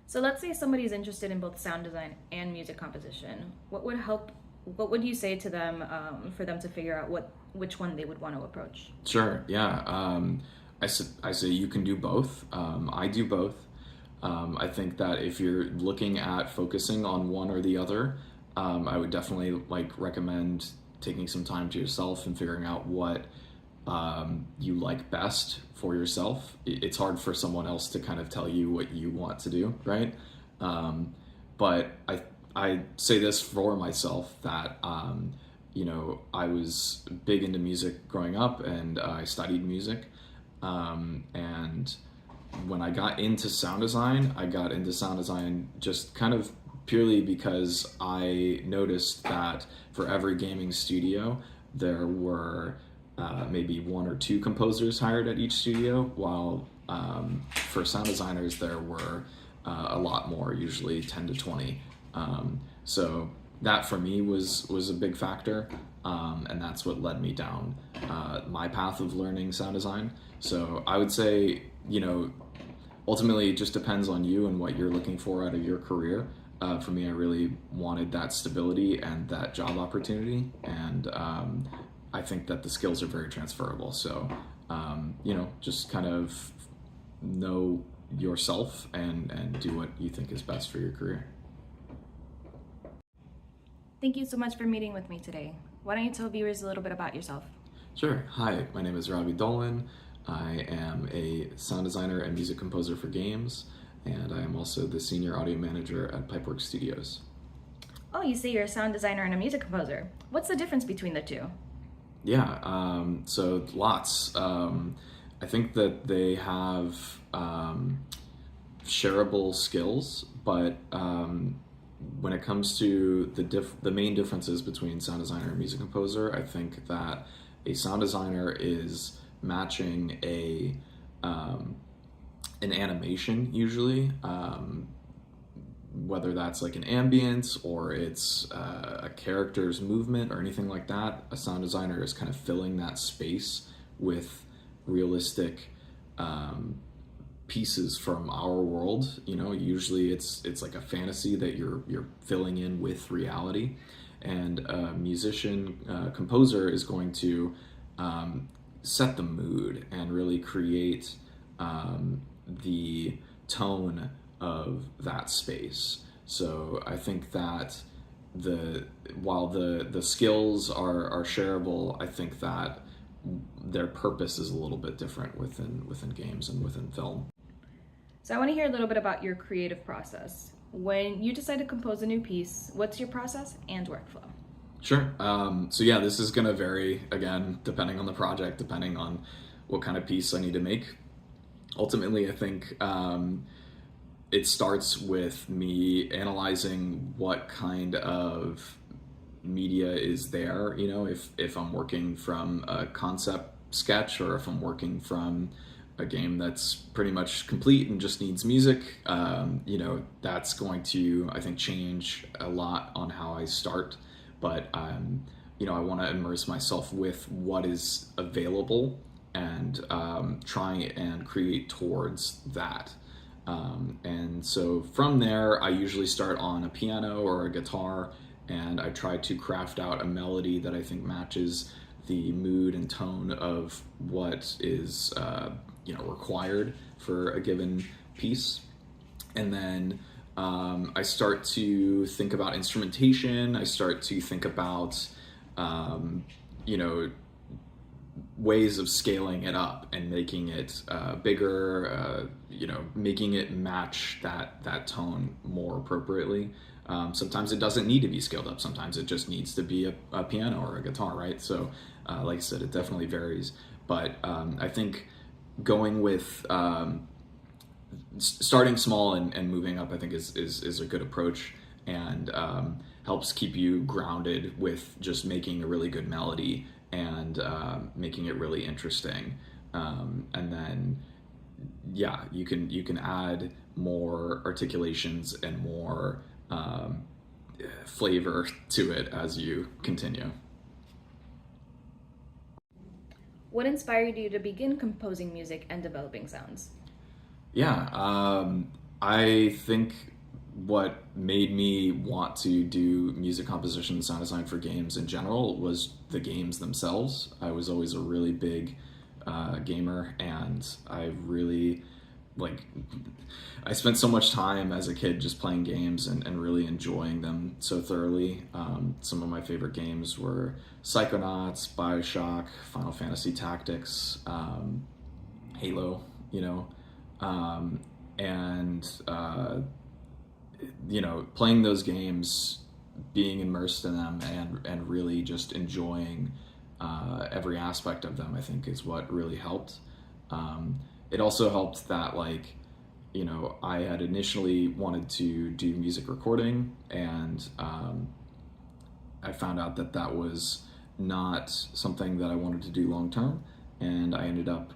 So let's say somebody's interested in both sound design and music composition. What would help? What would you say to them for them to figure out which one they would want to approach? Sure, yeah. I say you can do both. I do both. I think that if you're looking at focusing on one or the other, I would definitely recommend taking some time to yourself and figuring out what you like best for yourself. It's hard for someone else to kind of tell you what you want to do, right? Um, but I say this for myself that I was big into music growing up, and I studied music. And when I got into sound design just kind of purely because I noticed that for every gaming studio, there were maybe one or two composers hired at each studio, while for sound designers, there were a lot more, usually 10 to 20. So that for me was a big factor, and that's what led me down my path of learning sound design. So I would say, ultimately it just depends on you and what you're looking for out of your career. For me, I really wanted that stability and that job opportunity, and I think that the skills are very transferable. So, just kind of know yourself and do what you think is best for your career. Thank you so much for meeting with me today. Why don't you tell viewers a little bit about yourself? Sure. Hi, my name is Robbie Dolan. I am a sound designer and music composer for games, and I am also the senior audio manager at Pipeworks Studios. Oh, you say you're a sound designer and a music composer. What's the difference between the two? Yeah, so lots. I think that they have shareable skills, but when it comes to the main differences between sound designer and music composer, I think that a sound designer is matching an animation usually, whether that's like an ambience or it's a character's movement or anything like that. A sound designer is kind of filling that space with realistic pieces from our world. Usually it's like a fantasy that you're filling in with reality, and a musician composer is going to set the mood and really create the tone of that space. So I think that while the skills are shareable, I think that their purpose is a little bit different within games and within film. So I want to hear a little bit about your creative process. When you decide to compose a new piece, what's your process and workflow? Sure. So yeah, this is going to vary again, depending on the project, depending on what kind of piece I need to make. Ultimately, I think it starts with me analyzing what kind of media is there. If I'm working from a concept sketch, or if I'm working from a game that's pretty much complete and just needs music, that's going to, I think, change a lot on how I start. But I want to immerse myself with what is available and try and create towards that. And so from there, I usually start on a piano or a guitar, and I try to craft out a melody that I think matches the mood and tone of what is required for a given piece. And then I start to think about instrumentation. I start to think about ways of scaling it up and making it bigger, making it match that tone more appropriately. Sometimes it doesn't need to be scaled up. Sometimes it just needs to be a piano or a guitar, right? So, like I said, it definitely varies. But I think going with starting small and moving up, I think is a good approach, and helps keep you grounded with just making a really good melody and making it really interesting. And then, yeah, you can add more articulations and more flavor to it as you continue. What inspired you to begin composing music and developing sounds? Yeah, I think what made me want to do music composition and sound design for games in general was the games themselves. I was always a really big gamer, and I really like I spent so much time as a kid just playing games and really enjoying them so thoroughly. Some of my favorite games were Psychonauts, Bioshock, Final Fantasy Tactics, Halo, you know, and playing those games, being immersed in them, and really just enjoying every aspect of them, I think is what really helped. It also helped that, like, I had initially wanted to do music recording, and I found out that that was not something that I wanted to do long term, and I ended up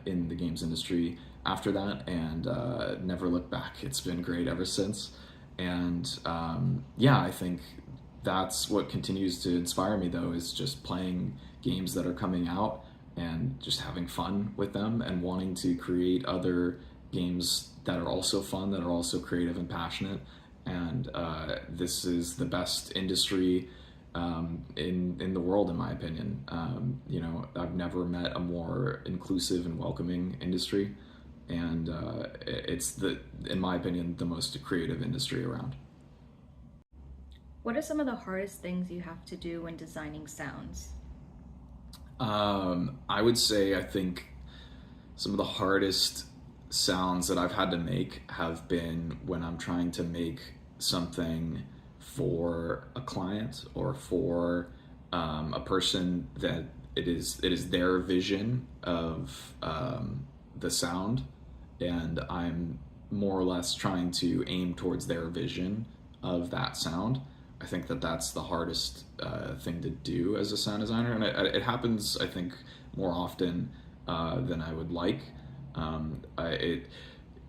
in the games industry after that, and never looked back. It's been great ever since, and yeah, I think that's what continues to inspire me, though, is just playing games that are coming out and just having fun with them, and wanting to create other games that are also fun, that are also creative and passionate. And this is the best industry in the world, in my opinion. I've never met a more inclusive and welcoming industry, and it's in my opinion, the most creative industry around. What are some of the hardest things you have to do when designing sounds? I would say, I think some of the hardest sounds that I've had to make have been when I'm trying to make something for a client, or for a person that it is their vision of the sound, and I'm more or less trying to aim towards their vision of that sound. I think that that's the hardest thing to do as a sound designer, and it happens, I think, more often than I would like.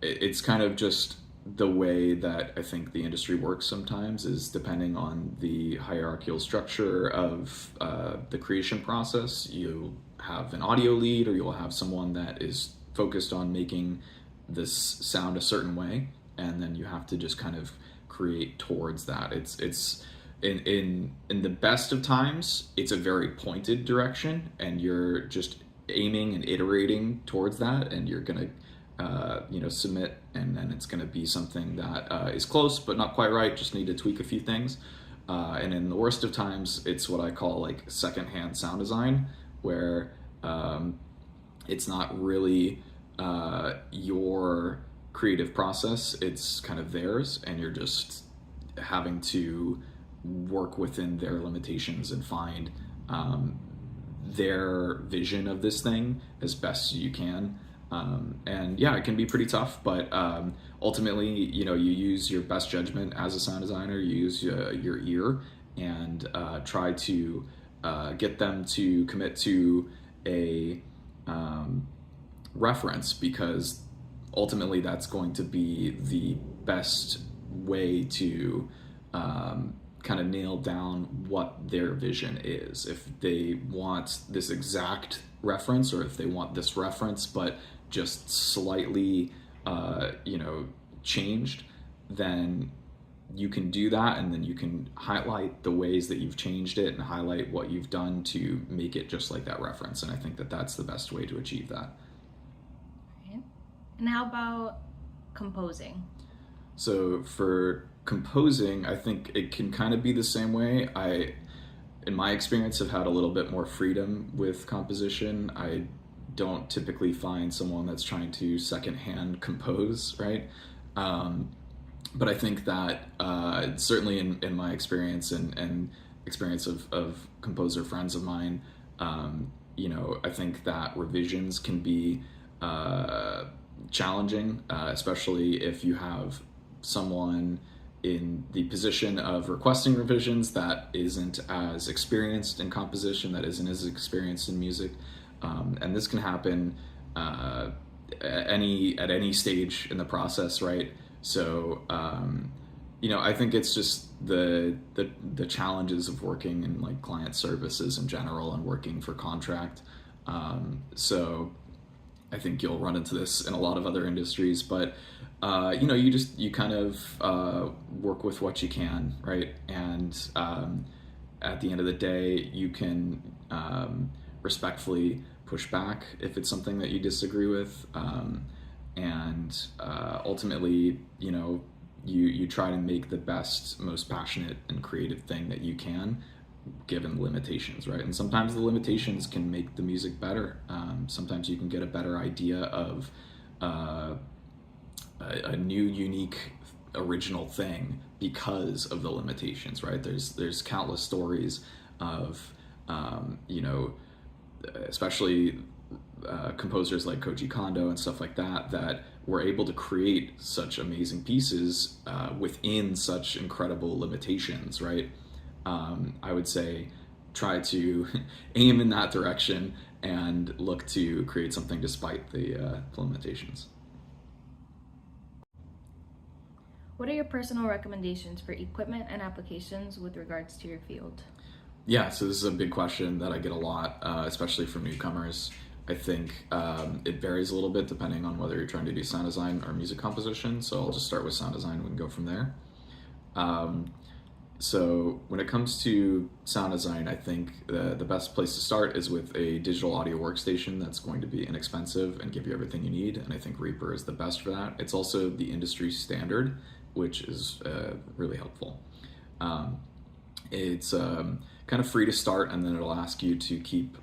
It's kind of just the way that I think the industry works sometimes, is depending on the hierarchical structure of the creation process. You'll have an audio lead, or you'll have someone that is focused on making this sound a certain way, and then you have to just kind of create towards that. It's in the best of times, it's a very pointed direction, and you're just aiming and iterating towards that, and you're gonna submit, and then it's gonna be something that is close but not quite right, just need to tweak a few things. And in the worst of times, it's what I call like secondhand sound design, where it's not really your creative process, it's kind of theirs, and you're just having to work within their limitations and find their vision of this thing as best as you can. And yeah, it can be pretty tough, but ultimately, you use your best judgment as a sound designer, you use your ear, and try to get them to commit to a reference, because ultimately that's going to be the best way to kind of nail down what their vision is. If they want this exact reference, or if they want this reference but just slightly changed, then you can do that, and then you can highlight the ways that you've changed it and highlight what you've done to make it just like that reference. And I think that that's the best way to achieve that. Okay. And how about composing? So for composing, I think it can kind of be the same way. In my experience, have had a little bit more freedom with composition. I don't typically find someone that's trying to secondhand compose, right? But I think that certainly in my experience, and experience of composer friends of mine, I think that revisions can be challenging, especially if you have someone in the position of requesting revisions that isn't as experienced in composition, that isn't as experienced in music. And this can happen at any stage in the process, right? So, I think it's just the challenges of working in like client services in general, and working for contract. So I think you'll run into this in a lot of other industries, but you kind of work with what you can, right? And at the end of the day, you can respectfully push back if it's something that you disagree with, and ultimately, you try to make the best, most passionate and creative thing that you can, given limitations, right? And sometimes the limitations can make the music better. Sometimes you can get a better idea of a new, unique, original thing because of the limitations, right? There's countless stories of, especially composers like Koji Kondo and stuff like that were able to create such amazing pieces within such incredible limitations, right? I would say try to aim in that direction and look to create something despite the limitations. What are your personal recommendations for equipment and applications with regards to your field? Yeah, so this is a big question that I get a lot, especially from newcomers. I think it varies a little bit depending on whether you're trying to do sound design or music composition. So I'll just start with sound design and we can go from there. So when it comes to sound design, I think the best place to start is with a digital audio workstation that's going to be inexpensive and give you everything you need. And I think Reaper is the best for that. It's also the industry standard, which is really helpful. It's kind of free to start, and then it'll ask you to keep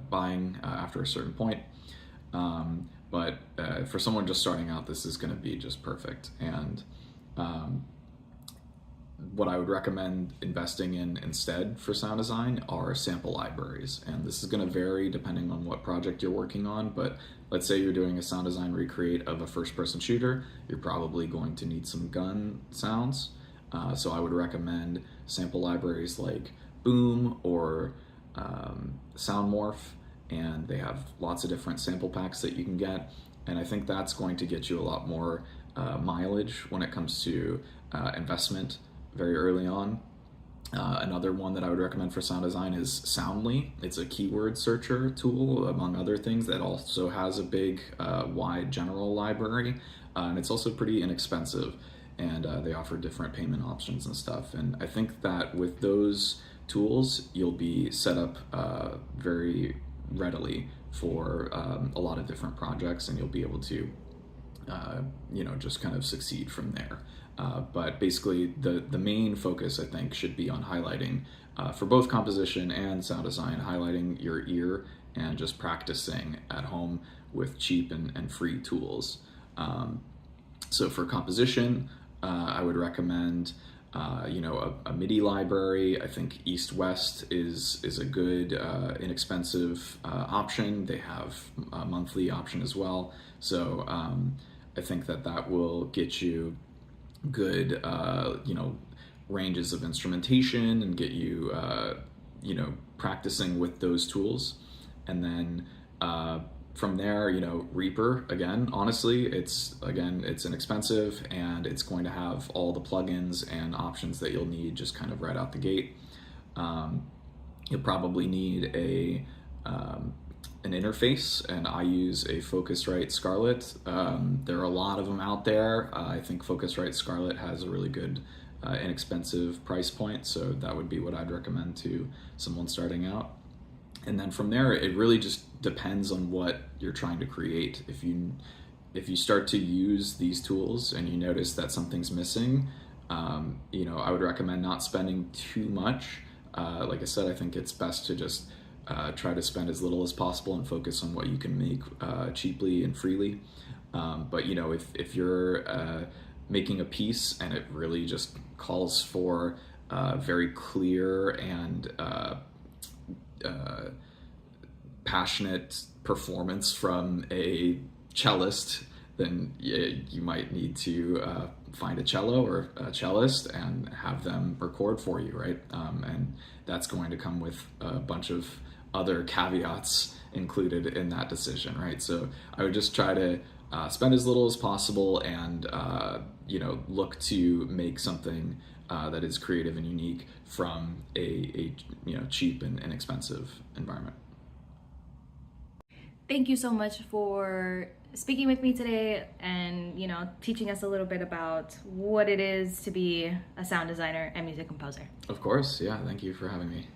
buying after a certain point. But for someone just starting out, this is going to be just perfect. And what I would recommend investing in instead for sound design are sample libraries. And this is going to vary depending on what project you're working on, but let's say you're doing a sound design recreate of a first-person shooter, you're probably going to need some gun sounds. So I would recommend sample libraries like Boom or Soundmorph, and they have lots of different sample packs that you can get. And I think that's going to get you a lot more mileage when it comes to investment very early on. Another one that I would recommend for sound design is Soundly. It's a keyword searcher tool, among other things, that also has a big, wide general library, and it's also pretty inexpensive, and they offer different payment options and stuff. And I think that with those tools, you'll be set up very readily for a lot of different projects, and you'll be able to just kind of succeed from there. But basically, the main focus, I think, should be on highlighting, for both composition and sound design, highlighting your ear and just practicing at home with cheap and free tools. So for composition, I would recommend a MIDI library. I think East West is a good, inexpensive option. They have a monthly option as well. So I think that will get you good, ranges of instrumentation and get you, practicing with those tools. And then from there, Reaper, again, honestly, it's inexpensive, and it's going to have all the plugins and options that you'll need just kind of right out the gate. You'll probably need an interface, and I use a Focusrite Scarlett. There are a lot of them out there. I think Focusrite Scarlett has a really good, inexpensive price point, so that would be what I'd recommend to someone starting out. And then from there, it really just depends on what you're trying to create. If you start to use these tools and you notice that something's missing, I would recommend not spending too much. Like I said, I think it's best to just try to spend as little as possible and focus on what you can make cheaply and freely. But if you're making a piece and it really just calls for very clear and passionate performance from a cellist, then you might need to find a cello or a cellist and have them record for you, right? And that's going to come with a bunch of other caveats included in that decision, right? So I would just try to spend as little as possible and look to make something that is creative and unique from a cheap and inexpensive environment. Thank you so much for speaking with me today and, teaching us a little bit about what it is to be a sound designer and music composer. Of course, yeah. Thank you for having me.